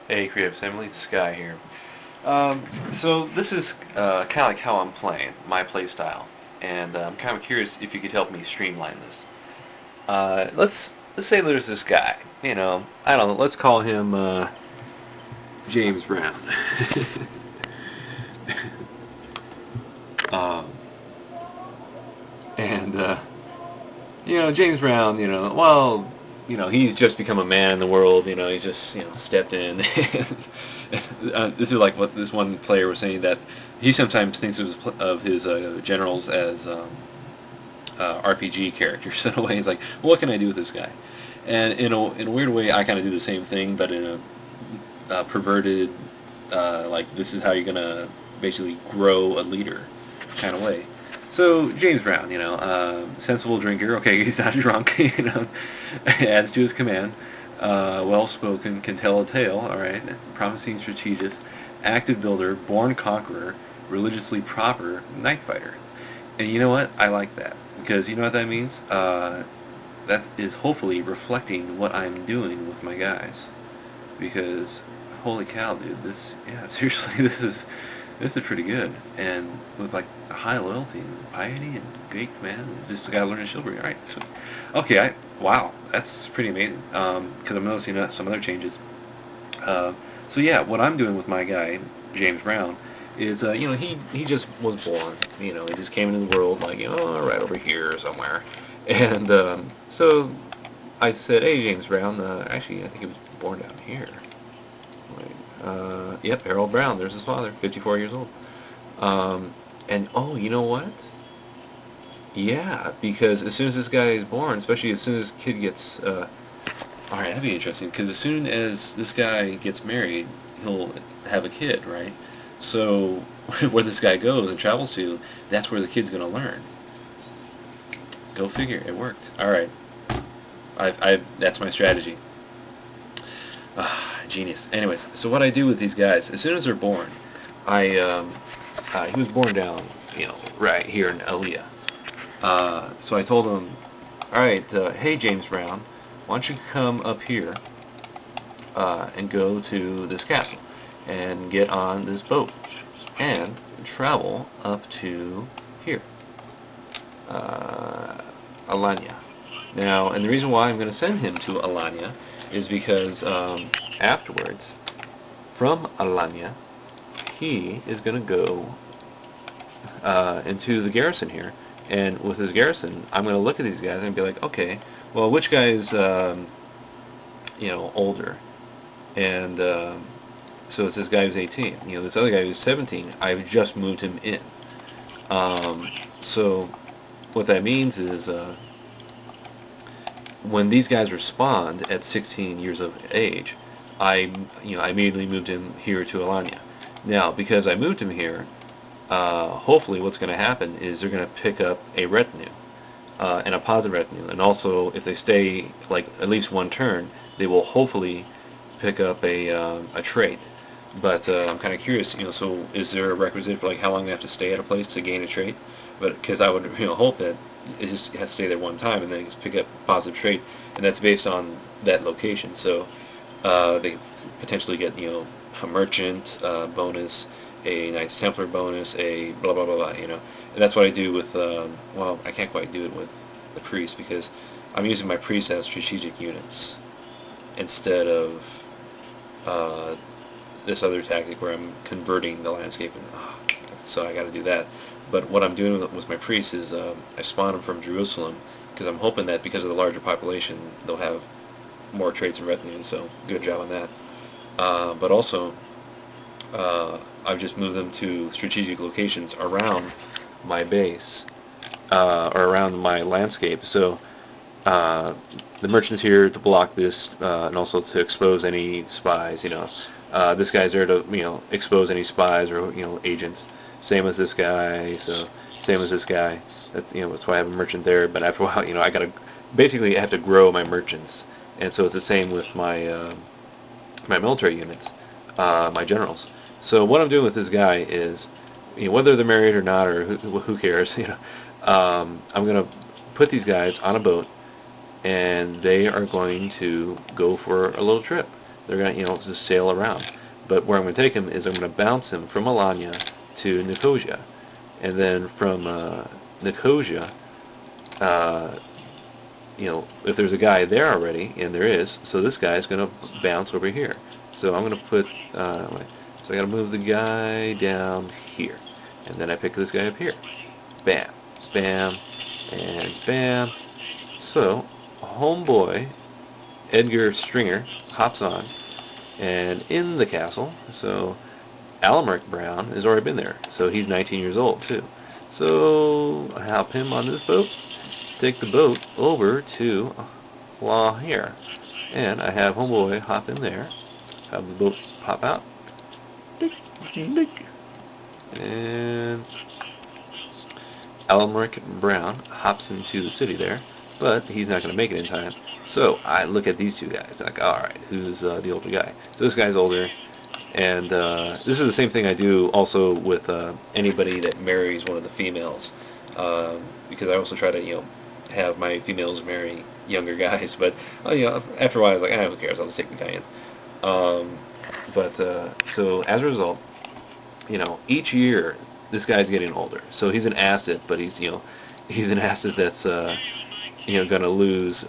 Hey, Creative Assembly, it's Sky here. So this is kind of like how I'm playing, my play style, and I'm kind of curious if you could help me streamline this. Let's say there's this guy, I don't know, let's call him James Brown. um, and James Brown, he's just become a man in the world. He's just stepped in. This is like what this one player was saying, that he sometimes thinks of his generals as RPG characters in a way. He's like, well, what can I do with this guy? And in a weird way, I kind of do the same thing, but in a perverted, like this is how you're gonna basically grow a leader kind of way. So James Brown, sensible drinker. Okay, he's not drunk. Adds to his command. Well-spoken, can tell a tale. All right, promising strategist, active builder, born conqueror, religiously proper, night fighter. And you know what? I like that, because you know what that means. That is hopefully reflecting what I'm doing with my guys. Because holy cow, dude, yeah, seriously, this is pretty good, and with like a high loyalty and piety and great command. Just gotta learn the chivalry, right? So, okay, wow, that's pretty amazing. Because I'm noticing some other changes. Uh, so yeah, what I'm doing with my guy James Brown is, he just was born. He just came into the world like, right over here somewhere, and so I said, hey James Brown, actually I think he was born down here. Yep, Harold Brown. There's his father, 54 years old. And oh, you know what? Yeah, because as soon as this guy is born, especially as soon as this kid gets, all right, that'd be interesting. Because as soon as this guy gets married, he'll have a kid, right? So where this guy goes and travels to, that's where the kid's gonna learn. Go figure. It worked. All right, that's my strategy. Genius. Anyways, so what I do with these guys, as soon as they're born, he was born down, right here in Aaliyah. So I told him, all right, hey James Brown, why don't you come up here and go to this castle and get on this boat and travel up to here, Alanya. Now, and the reason why I'm going to send him to Alanya is because afterwards, from Alanya, he is going to go into the garrison here, and with his garrison, I'm going to look at these guys and be like, okay, well, which guy is, older? And so it's this guy who's 18. This other guy who's 17, I've just moved him in. So what that means is, when these guys respond at 16 years of age, I immediately moved him here to Alanya. Now, because I moved him here, hopefully what's going to happen is they're going to pick up a retinue, and a positive retinue, and also if they stay like at least one turn, they will hopefully pick up a trait. But I'm kind of curious, so is there a requisite for like how long they have to stay at a place to gain a trait? But because I would, hope that it just has to stay there one time and then just pick up a positive trait, and that's based on that location. So they potentially get, a merchant bonus, a Knights Templar bonus, a blah blah blah blah, And that's what I do with, well, I can't quite do it with the priest because I'm using my priest as strategic units instead of uh, this other tactic where I'm converting the landscape, and so I got to do that. But what I'm doing with my priests is I spawn them from Jerusalem because I'm hoping that because of the larger population they'll have more traits and retinue. So good job on that. But also I've just moved them to strategic locations around my base, or around my landscape. So the merchant's here to block this, and also to expose any spies. This guy's there to expose any spies or agents. Same as this guy. So same as this guy. That's why I have a merchant there. But after a while, I gotta basically I have to grow my merchants, and so it's the same with my military units, my generals. So what I'm doing with this guy is, whether they're married or not, or who cares, I'm gonna put these guys on a boat, and they are going to go for a little trip. They're gonna, just sail around. But where I'm gonna take him is I'm gonna bounce him from Alanya to Nicosia, and then from Nicosia, uh, if there's a guy there already, and there is, so this guy is gonna bounce over here. So I'm gonna put, so I gotta move the guy down here, and then I pick this guy up here. Bam, bam, and bam. So, homeboy, Edgar Stringer, hops on, and in the castle, so Alchemist Browne has already been there, so he's 19 years old too. So, I hop him on this boat, take the boat over to here, and I have homeboy hop in there, have the boat pop out, and Alchemist Browne hops into the city there, but he's not going to make it in time. So I look at these two guys, like, all right, who's the older guy? So this guy's older, and this is the same thing I do also with anybody that marries one of the females, because I also try to, have my females marry younger guys, but after a while I was like, who cares? I'll just take the guy in. So as a result, each year this guy's getting older. So he's an asset, but he's an asset that's going to lose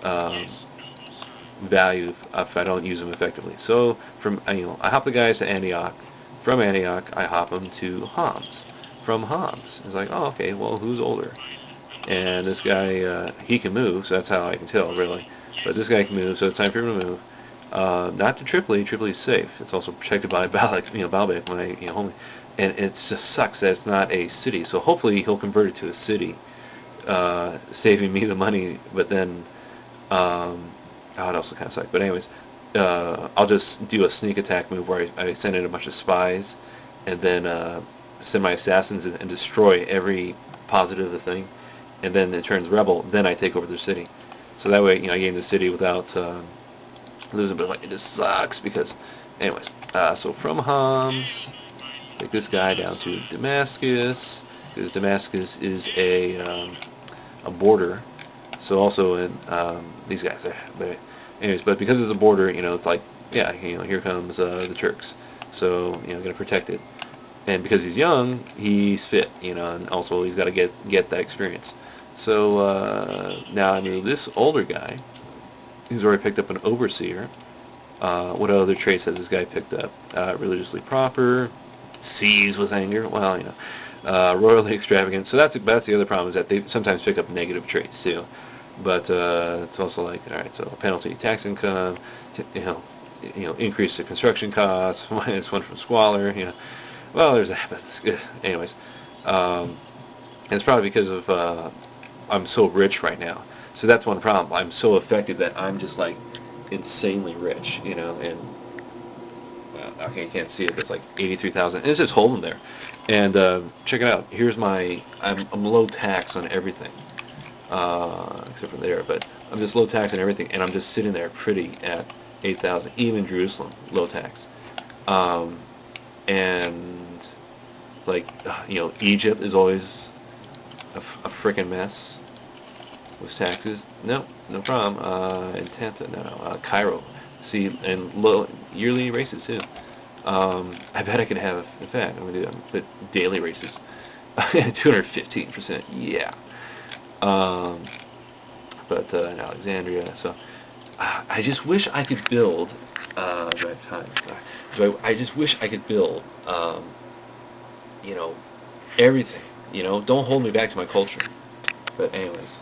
value if I don't use them effectively. So from I hop the guys to Antioch. From Antioch, I hop them to Homs. From Homs, it's like, oh, okay, well, who's older? And this guy, he can move, so that's how I can tell, really. But this guy can move, so it's time for him to move. Not to Tripoli. Tripoli's safe. It's also protected by Baalbek when I, home. And it just sucks that it's not a city. So hopefully he'll convert it to a city, saving me the money. But then, it also kind of sucks. But anyways, I'll just do a sneak attack move where I send in a bunch of spies, and then send my assassins and destroy every positive of the thing. And then it turns rebel. Then I take over the city. So that way, I gain the city without losing. But it just sucks because, anyways. So from Homs, take this guy down to Damascus, because Damascus is a border. So also in these guys. But anyways, but because it's a border, it's like, yeah, here comes the Turks. So gonna protect it. And because he's young, he's fit, and also he's got to get that experience. So now I move this older guy, who's already picked up an overseer. What other traits has this guy picked up? Religiously proper, seized with anger. Well, royally extravagant. So that's the other problem, is that they sometimes pick up negative traits too. But it's also like, all right, so penalty tax income, increase the construction costs, minus one from squalor. Well, there's that. But anyways, it's probably because of I'm so rich right now. So that's one problem. I'm so effective that I'm just like insanely rich, and okay, you can't see it, but it's like 83,000. It's just holding there. And check it out. Here's I'm low tax on everything, except for there. But I'm just low tax on everything, and I'm just sitting there pretty at 8,000. Even Jerusalem, low tax. And like, Egypt is always a frickin' mess with taxes. No problem. And Tanta, no. Cairo, see, and low yearly races too. I bet I could have. In fact, I'm gonna do that. But daily races, 215%. Yeah. But in Alexandria, so I just wish I could build. Do I have time? So I just wish I could build. Everything. Don't hold me back to my culture. But anyways.